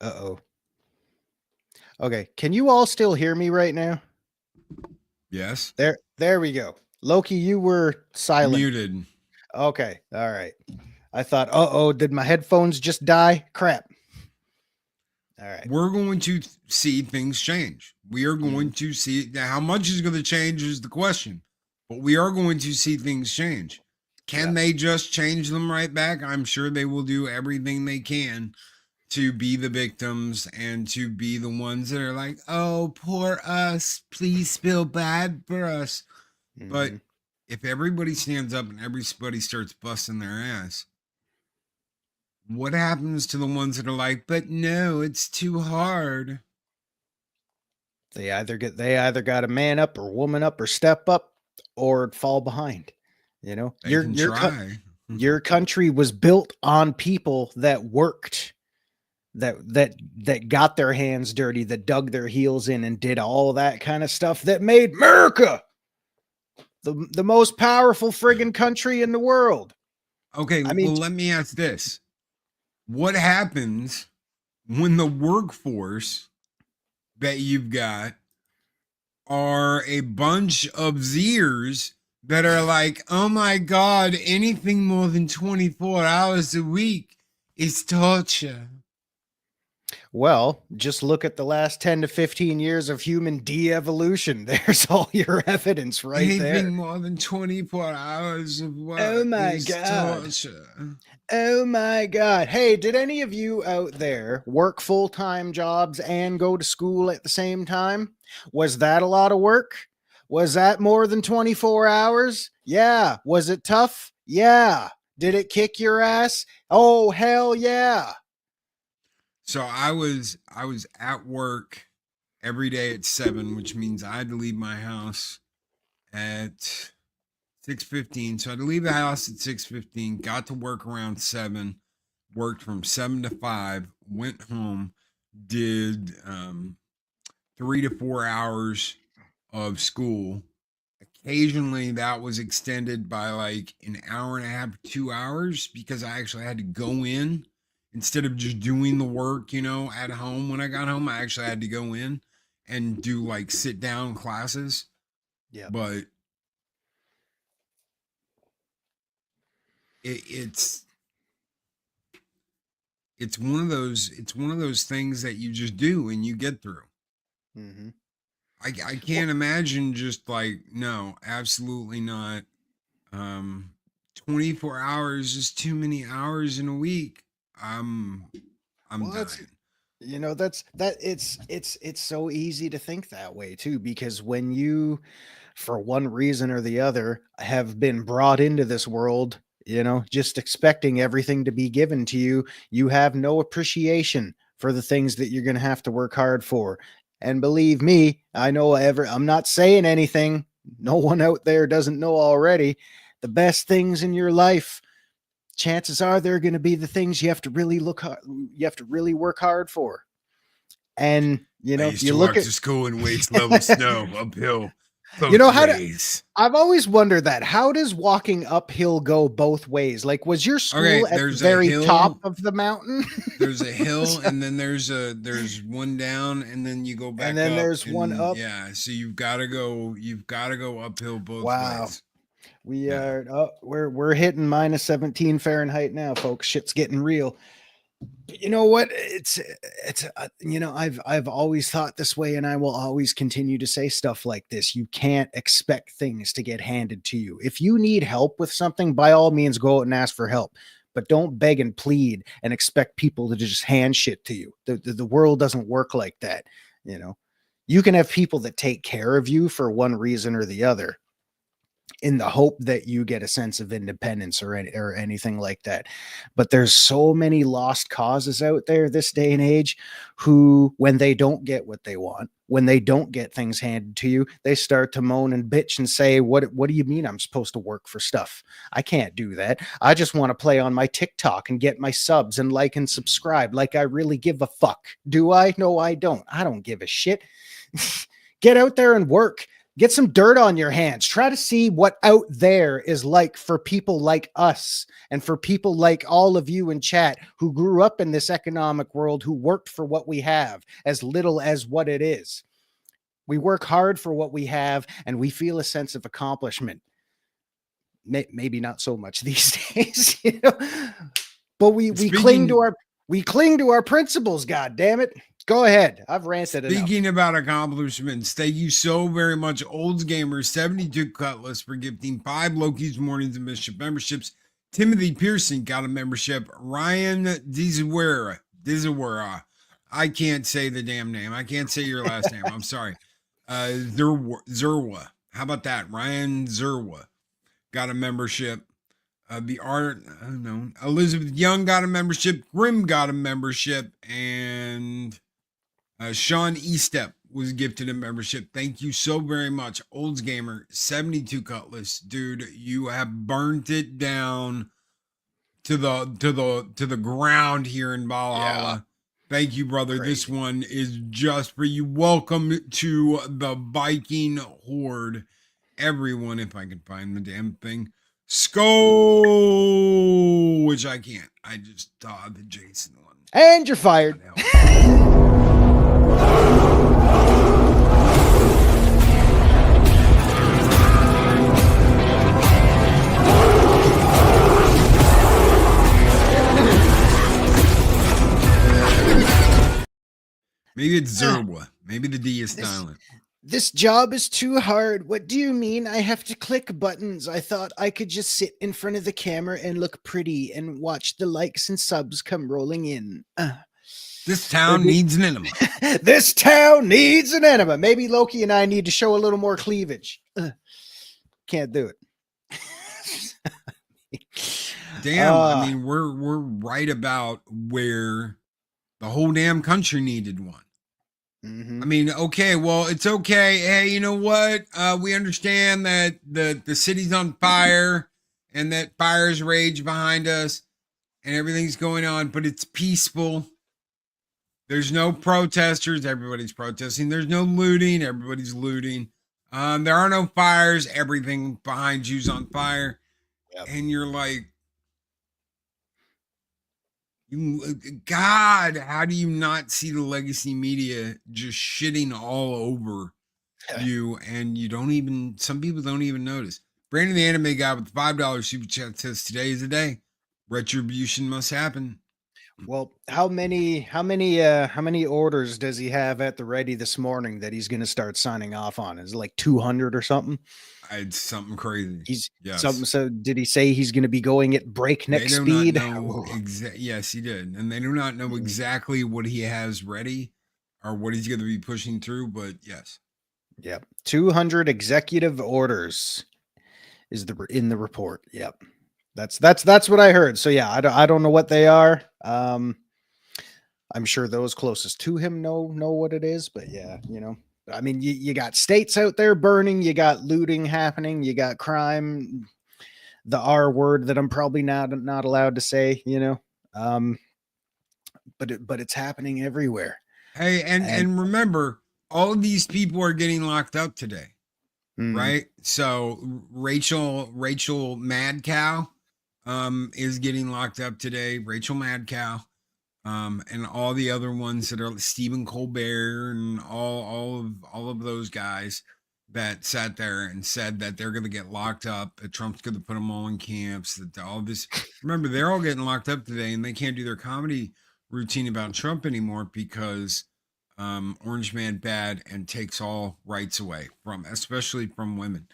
Uh-oh. Okay, can you all still hear me right now? Yes. There we go. Loki, you were silent. Muted. Okay, all right. I thought, uh-oh, did my headphones just die? Crap. All right. We're going to see things change. We are going to see how much is going to change is the question, but we are going to see things change. Can they just change them right back? I'm sure they will do everything they can to be the victims and to be the ones that are like, oh, poor us. Please feel bad for us. But if everybody stands up and everybody starts busting their ass, what happens to the ones that are like, but no, it's too hard? They either got to man up or woman up or step up or fall behind. Your country was built on people that worked, that got their hands dirty, that dug their heels in and did all that kind of stuff that made America the most powerful friggin' country in the world. Okay, well, let me ask this. What happens when the workforce that you've got are a bunch of Zers that are like, oh my God, anything more than 24 hours a week is torture? Well, just look at the last 10 to 15 years of human de-evolution. There's all your evidence right anything there. Anything more than 24 hours of work is torture. Oh my God. Hey, did any of you out there work full-time jobs and go to school at the same time? Was that a lot of work? Was that more than 24 hours? Yeah. Was it tough? Yeah. Did it kick your ass? Oh, hell yeah. So I was at work every day at 7, which means I had to leave my house at 6:15. So I had to leave the house at 6:15, got to work around 7, worked from 7 to 5, went home, did 3 to 4 hours of school. Occasionally that was extended by like an hour and a half, 2 hours, because I actually had to go in. Instead of just doing the work, at home, when I got home, I actually had to go in and do like sit down classes. Yeah. But it's one of those things that you just do and you get through. Mm-hmm. I can't imagine just like, no, absolutely not. 24 hours is too many hours in a week. I'm dying. It's so easy to think that way too, because when you for one reason or the other, have been brought into this world, just expecting everything to be given to you. You have no appreciation for the things that you're going to have to work hard for. And believe me, I'm not saying anything no one out there doesn't know already. The best things in your life, chances are they're going to be the things you have to really work hard for. And I used to walk to school in waist level snow uphill. I've always wondered that. How does walking uphill go both ways? Like, was your school at the very top of the mountain? There's a hill, and then there's one down, and then you go back, and then up, there's one up. Yeah, so you've got to go uphill both ways. We're hitting minus 17 Fahrenheit now, folks. Shit's getting real. But you know what? I've always thought this way, and I will always continue to say stuff like this. You can't expect things to get handed to you. If you need help with something, by all means, go out and ask for help. But don't beg and plead and expect people to just hand shit to you. The world doesn't work like that. You can have people that take care of you for one reason or the other, in the hope that you get a sense of independence or anything like that. But there's so many lost causes out there this day and age who, when they don't get what they want, when they don't get things handed to you, they start to moan and bitch and say, what do you mean I'm supposed to work for stuff? I can't do that. I just want to play on my TikTok and get my subs and like and subscribe. Like I really give a fuck. Do I? No, I don't. I don't give a shit. Get out there and work. Get some dirt on your hands. Try to see what out there is like for people like us and for people like all of you in chat who grew up in this economic world, who worked for what we have, as little as what it is. We work hard for what we have, and we feel a sense of accomplishment. Maybe not so much these days, but we cling to our principles. God damn it. Go ahead. I've ranted enough. Speaking about accomplishments, thank you so very much, Olds Gamer 72 Cutlass, for gifting 5 Loki's Mornings of Mischief memberships. Timothy Pearson got a membership. Ryan Dizawera. I can't say the damn name. I can't say your last name. I'm sorry. Zerwa. How about that? Ryan Zerwa got a membership. Elizabeth Young got a membership. Grim got a membership. And Sean Estep was gifted a membership. Thank you so very much, Olds Gamer 72 Cutlass. Dude, you have burnt it down to the ground here in Valhalla. Yeah. Thank you, brother. Crazy. This one is just for you. Welcome to the Viking Horde. Everyone, if I can find the damn thing. Skull, which I can't. I just saw the Jason one. And you're fired. Maybe it's Zerwa. Maybe the D is silent. This job is too hard. What do you mean I have to click buttons? I thought I could just sit in front of the camera and look pretty and watch the likes and subs come rolling in. This town needs an enema. This town needs an enema. Maybe Loki and I need to show a little more cleavage. Can't do it. Damn, I mean, we're right about where the whole damn country needed one. Mm-hmm. I mean, okay, well, it's okay. Hey, you know what? We understand that the city's on fire and that fires rage behind us and everything's going on, but it's peaceful. There's no protesters. Everybody's protesting. There's no looting. Everybody's looting. There are no fires. Everything behind you's on fire. Yep. And you're like, God, how do you not see the legacy media just shitting all over you? And some people don't even notice. Brandon the Anime Guy with the $5 super chat says today is the day. Retribution must happen. Well, how many orders does he have at the ready this morning that he's going to start signing off on? Is it like 200 or something? It's something crazy. So did he say he's going to be going at breakneck speed? Yes, he did. And they do not know exactly what he has ready or what he's going to be pushing through, but yes. Yep. 200 executive orders is in the report. Yep. That's what I heard. So yeah, I don't know what they are. I'm sure those closest to him know what it is, but yeah, I mean, you got states out there burning, you got looting happening, you got crime, the R word that I'm probably not allowed to say, but it's happening everywhere. Hey, and remember, all of these people are getting locked up today, right? So Rachel Mad Cow, is getting locked up today. Rachel Mad Cow, and all the other ones that are Stephen Colbert and all of those guys that sat there and said that they're going to get locked up, that Trump's going to put them all in camps, that all this. Remember, they're all getting locked up today, and they can't do their comedy routine about Trump anymore because Orange Man bad and takes all rights away from, especially from women,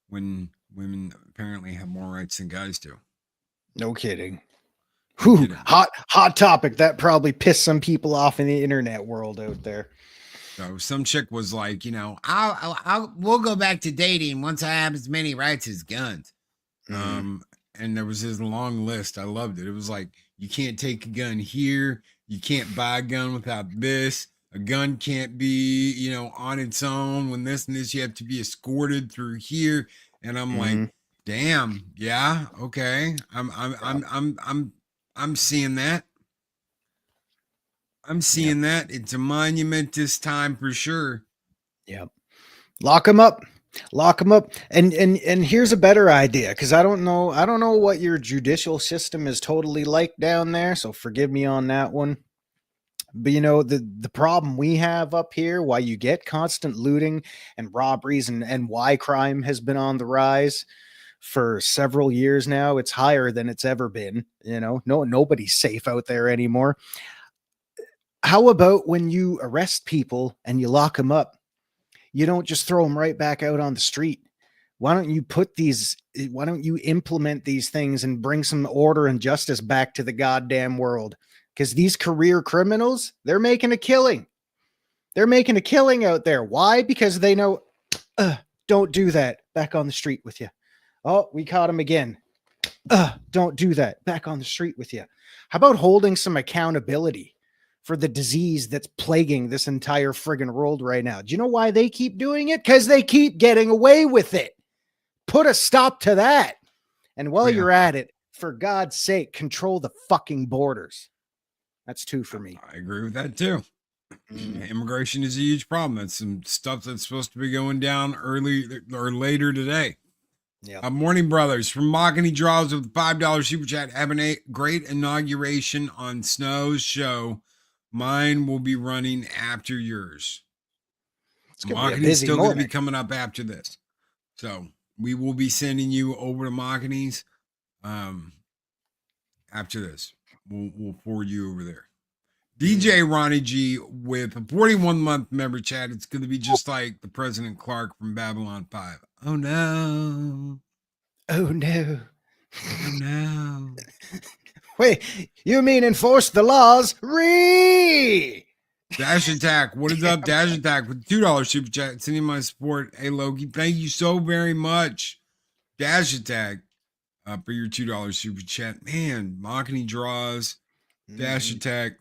when women apparently have more rights than guys do. No kidding. Whew, hot topic that probably pissed some people off in the internet world out there. So some chick was like, we'll go back to dating once I have as many rights as guns. And there was this long list. I loved it. It was like, you can't take a gun here. You can't buy a gun without this. A gun can't be, on its own. When this and this, you have to be escorted through here. And I'm like, damn, yeah, okay. I'm seeing that. I'm seeing that. It's a monument this time for sure. Yep. Lock them up. And here's a better idea, because I don't know what your judicial system is totally like down there, so forgive me on that one. But the problem we have up here, why you get constant looting and robberies and why crime has been on the rise for several years now, it's higher than it's ever been. Nobody's safe out there anymore. How about when you arrest people and you lock them up, you don't just throw them right back out on the street? Why don't you implement these things and bring some order and justice back to the goddamn world? Because these career criminals, they're making a killing. They're making a killing out there. Why? Because they know, don't do that. Back on the street with you. Oh, we caught him again. Don't do that. Back on the street with you. How about holding some accountability for the disease that's plaguing this entire friggin' world right now? Do you know why they keep doing it? Because they keep getting away with it. Put a stop to that. And while you're at it, for God's sake, control the fucking borders. That's 2 for me. I agree with that too. Immigration is a huge problem. That's some stuff that's supposed to be going down early or later today. Yeah. Morning Brothers from Mahogany Draws with $5 super chat. Having a great inauguration on Snow's show. Mine will be running after yours. Mahogany's still going to be coming up after this. So we will be sending you over to Mahogany's after this. We'll forward you over there. DJ Ronnie G with a 41-month member chat. It's going to be just like the President Clark from Babylon 5. Oh no. Oh no. Oh no. Wait, you mean enforce the laws? Dash Attack. What is up, Dash Attack? With $2 super chat. Sending my support. Hey, Loki. Thank you so very much. Dash Attack for your $2 super chat. Man, Mahogany Draws. Dash Attack.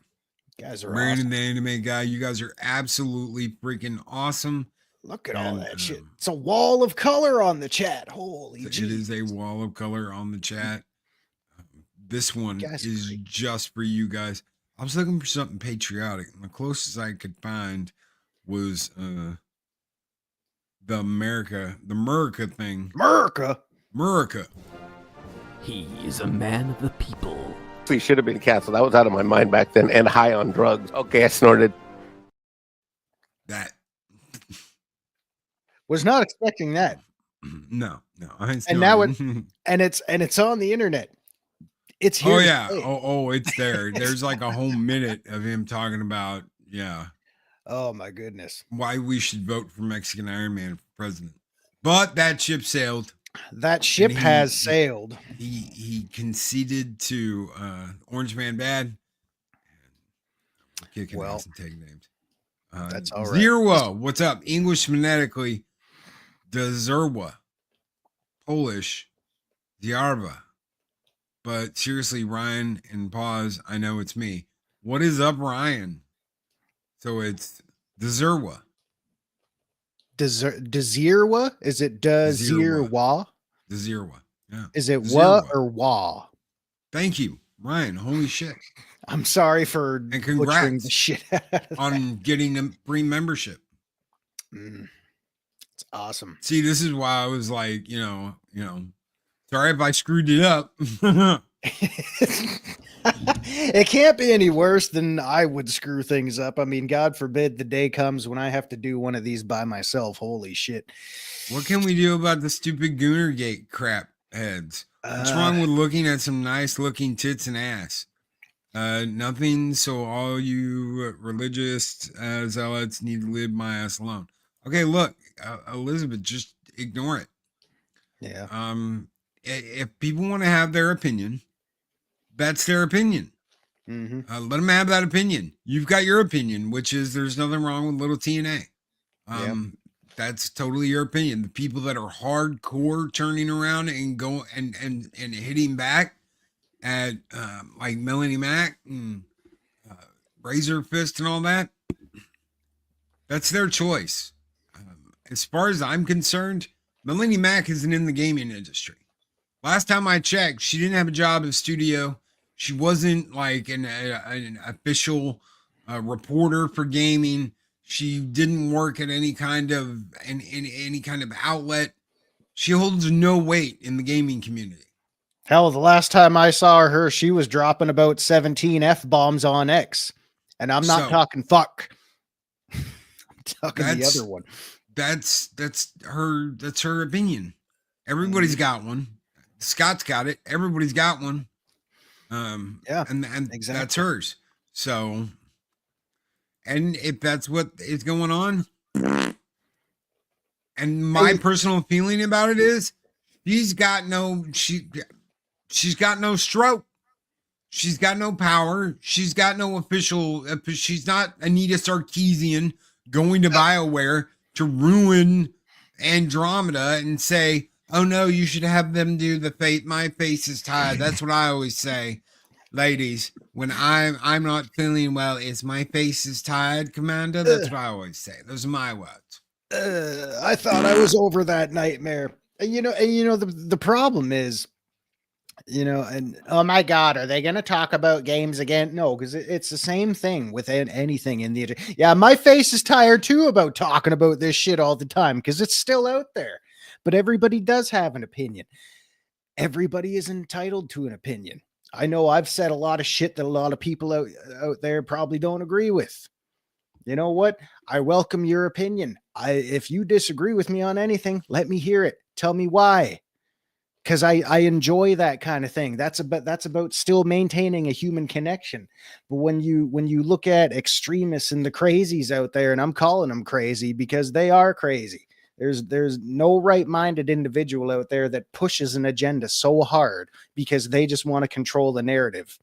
Guys are Brandon, awesome. the anime guy. You guys are absolutely freaking awesome. Look at all that shit. It's a wall of color on the chat. Holy It geez. is a wall of color on the chat. This one is just for you guys. I was looking for something patriotic, and the closest I could find was the America thing. America. He is a man of the people. He should have been canceled. That was out of my mind back then, and high on drugs. Okay, I snorted. That was not expecting that. No. And now it's on the internet. It's here. Oh yeah. Oh, it's there. There's like a whole minute of him talking about Oh my goodness. why we should vote for Mexican Iron Man for president. But that ship sailed. That ship has sailed. He conceded to Orange Man bad. Kicking ass and taking names. That's all right. Zero, what's up? English phonetically, Dezerwa. Polish, Diarva. But seriously, Ryan, and pause, I know it's me. What is up, Ryan? So it's Dezerwa. Dezirwa? Is it Dezirwa? Dezerwa. Yeah. Is it Dezirwa. wa or wa? Thank you, Ryan. Holy shit. I'm sorry for And butchering congrats the shit out of on getting a free membership. It's awesome. See, this is why I was like, sorry if I screwed it up. It can't be any worse than I would screw things up. I mean, God forbid the day comes when I have to do one of these by myself. Holy shit. What can we do about the stupid Goonergate crap heads? What's wrong with looking at some nice looking tits and ass? Nothing. So all you religious zealots need to leave my ass alone. Okay, look, Elizabeth, just ignore it. Yeah. If people want to have their opinion, that's their opinion. Let them have that opinion. You've got your opinion, which is there's nothing wrong with little TNA. That's totally your opinion. The people that are hardcore turning around and go and hitting back at like Melanie Mac and Razor Fist and all that, that's their choice. As far as I'm concerned, Melanie Mac isn't in the gaming industry. Last time I checked, she didn't have a job in studio. She wasn't like an official reporter for gaming. She didn't work at any kind of any kind of outlet. She holds no weight in the gaming community. Hell, the last time I saw her, she was dropping about 17 F-bombs on X. And I'm not talking fuck. I'm talking the other one. That's her opinion. Everybody's got one. Scott's got it. Everybody's got one. Yeah, and exactly. That's hers. So, and if that's what is going on, and my personal feeling about it is, she's got no stroke. She's got no power. She's got no official. She's not Anita Sarkeesian going to BioWare to ruin Andromeda and say, oh no, you should have them do the fate. My face is tired. That's what I always say, ladies. When I'm not feeling well, is my face is tired, Commander? That's what I always say. Those are my words. I thought I was over that nightmare. The problem is, and oh my God, are they going to talk about games again? No, because it's the same thing with anything in the. Yeah, my face is tired too about talking about this shit all the time because it's still out there. But everybody does have an opinion. Everybody is entitled to an opinion. I know I've said a lot of shit that a lot of people out there probably don't agree with. You know what? I welcome your opinion. If you disagree with me on anything, let me hear it. Tell me why. Because I enjoy that kind of thing. That's about still maintaining a human connection. But when you look at extremists and the crazies out there, and I'm calling them crazy because they are crazy. There's no right-minded individual out there that pushes an agenda so hard because they just want to control the narrative.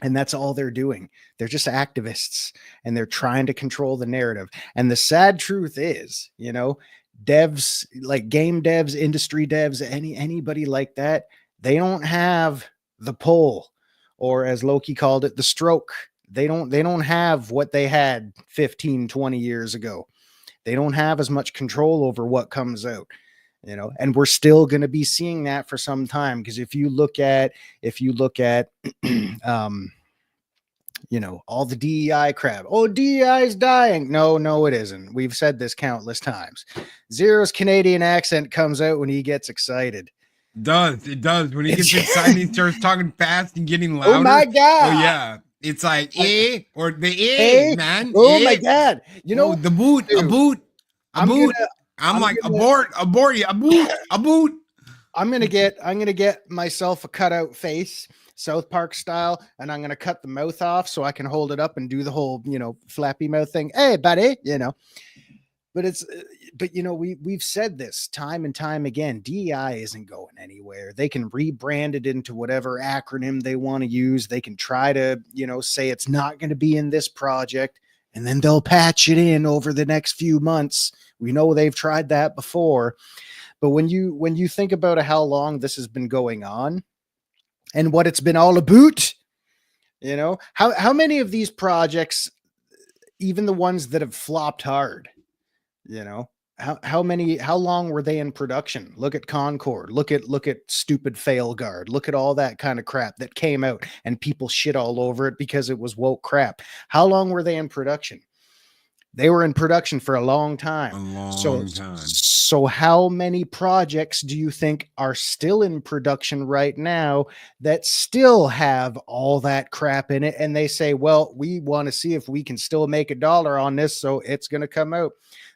And that's all they're doing. They're just activists and they're trying to control the narrative. And the sad truth is, devs, like game devs, industry devs, anybody like that, they don't have the pull, or as Loki called it, the stroke. They don't have what they had 15, 20 years ago. They don't have as much control over what comes out, and we're still going to be seeing that for some time. Because if you look at, all the DEI crap. Oh, DEI is dying. No, it isn't. We've said this countless times. Zero's Canadian accent comes out when he gets excited. It does. When he gets excited, he starts talking fast and getting louder. Oh my God. Oh yeah. It's like or the man. Oh my God. The boot, dude, a boot. I'm like abort you, a boot. I'm gonna get myself a cutout face, South Park style, and I'm gonna cut the mouth off so I can hold it up and do the whole, flappy mouth thing. Hey, buddy, But we've said this time and time again. DEI isn't going anywhere. They can rebrand it into whatever acronym they want to use. They can try to, say it's not going to be in this project. and then they'll patch it in over the next few months. We know they've tried that before. But when you think about how long this has been going on and what it's been all about, how many of these projects, even the ones that have flopped hard, how long were they in production? Look at Concord, look at stupid Failguard, look at all that kind of crap that came out and people shit all over it because it was woke crap. How long were they in production? They were in production for a long time. So how many projects do you think are still in production right now that still have all that crap in it? And they say, well, we want to see if we can still make $1 on this, so it's going to come out.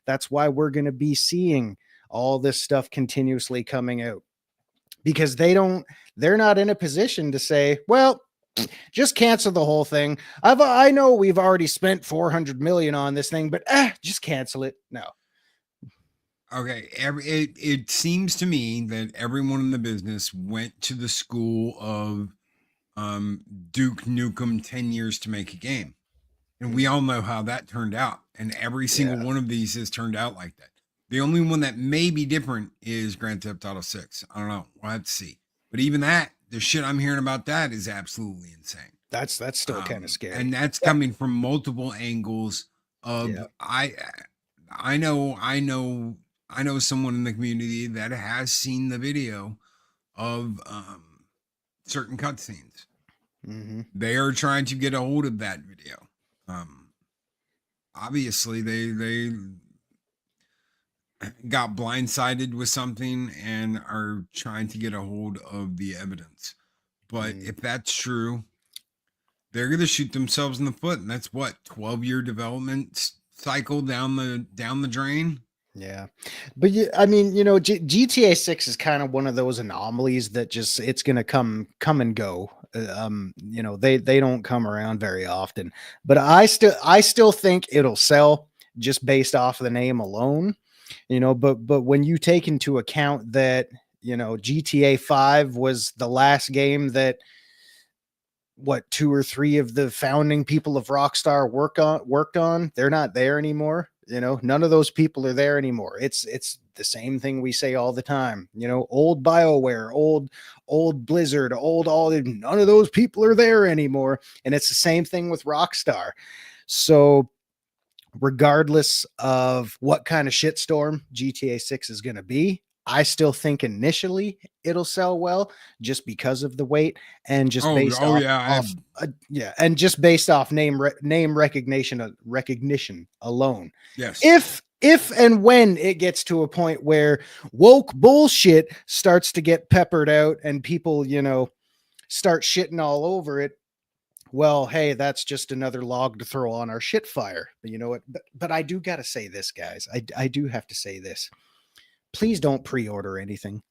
That's why we're going to be seeing all this stuff continuously coming out, because they're not in a position to say, well, just cancel the whole thing. I know we've already spent 400 million on this thing, but just cancel it. No. Okay. It seems to me that everyone in the business went to the school of Duke Nukem 10 years to make a game. And we all know how that turned out. And every single one of these has turned out like that. The only one that may be different is Grand Theft Auto 6. I don't know. We'll have to see. But even that, the shit I'm hearing about that is absolutely insane. That's still kind of scary. And that's coming from multiple angles of I know someone in the community that has seen the video of certain cutscenes. Mm-hmm. They are trying to get a hold of that video. Obviously they got blindsided with something and are trying to get a hold of the evidence. But if that's true, they're going to shoot themselves in the foot. And that's what, 12-year development cycle down the drain. Yeah. But I mean, GTA 6 is kind of one of those anomalies that just, it's going to come and go. They don't come around very often, but I still think it'll sell just based off of the name alone, but when you take into account that, GTA 5 was the last game that 2 or 3 of the founding people of Rockstar worked on, they're not there anymore. None of those people are there anymore. It's the same thing we say all the time, old BioWare, old Blizzard, none of those people are there anymore. And it's the same thing with Rockstar. So regardless of what kind of shitstorm GTA 6 is going to be, I still think initially it'll sell well just because of the weight and just based off name recognition alone. Yes. If and when it gets to a point where woke bullshit starts to get peppered out and people, start shitting all over it, well, hey, that's just another log to throw on our shit fire. But you know what? But I do got to say this, guys. I do have to say this. Please don't pre-order anything.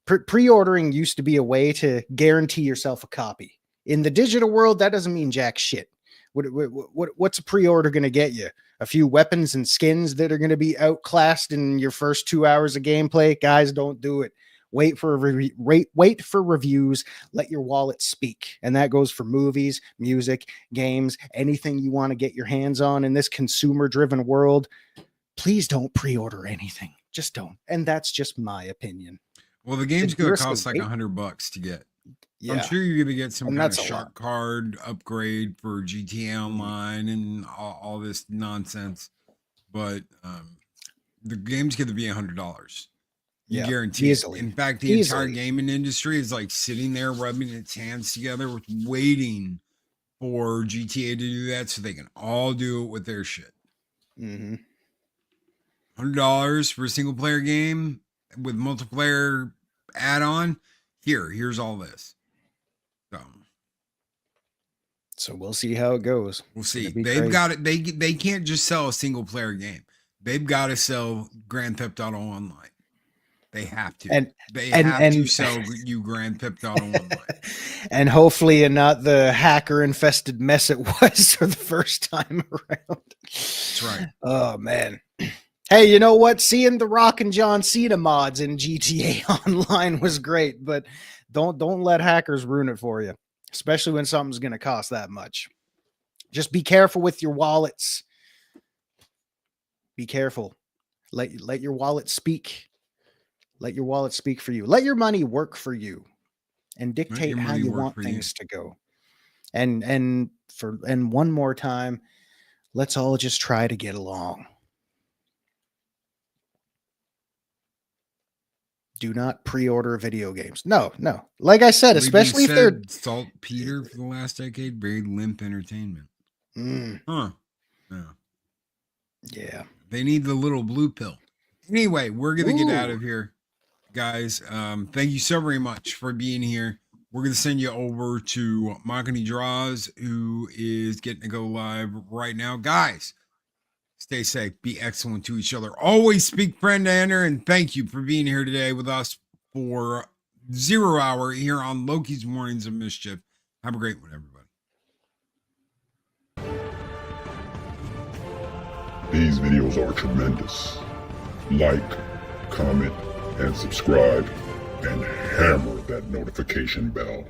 Pre-ordering used to be a way to guarantee yourself a copy. In the digital world, that doesn't mean jack shit. What's a pre-order going to get you? A few weapons and skins that are going to be outclassed in your first 2 hours of gameplay? Guys, don't do it. Wait for reviews. Let your wallet speak. And that goes for movies, music, games, anything you want to get your hands on in this consumer-driven world. Please don't pre-order anything. Just don't. And that's just my opinion. Well, the game's going to cost like $100 to get. Yeah. I'm sure you're going to get some kind of shark card upgrade for GTA Online and all this nonsense. But the game's going to be $100. You guarantee easily. In fact, the entire gaming industry is like sitting there rubbing its hands together waiting for GTA to do that so they can all do it with their shit. Mm-hmm. $100 for a single player game with multiplayer add-on. Here's all this. So we'll see how it goes. We'll see. They've got it. They can't just sell a single player game. They've got to sell Grand Theft Auto Online. They have to. They have to sell you Grand Theft Auto Online. And hopefully not the hacker infested mess it was for the first time around. That's right. Oh man. Hey, you know what? Seeing The Rock and John Cena mods in GTA Online was great, but don't let hackers ruin it for you, especially when something's going to cost that much. Just be careful with your wallets. Be careful. Let your wallet speak. Let your wallet speak for you. Let your money work for you and dictate how you want things to go. And one more time, let's all just try to get along. Do not pre-order video games. No. Like I said, especially if they're saltpeter for the last decade, buried limp entertainment. Huh. No. Yeah. They need the little blue pill. Anyway, we're gonna get out of here, guys. Thank you so very much for being here. We're gonna send you over to Makani Draws, who is getting to go live right now. Guys, stay safe, be excellent to each other. Always speak friend to enter, and thank you for being here today with us for Zero Hour here on Loki's Mornings of Mischief. Have a great one, everybody. These videos are tremendous. Like, comment, and subscribe, and hammer that notification bell.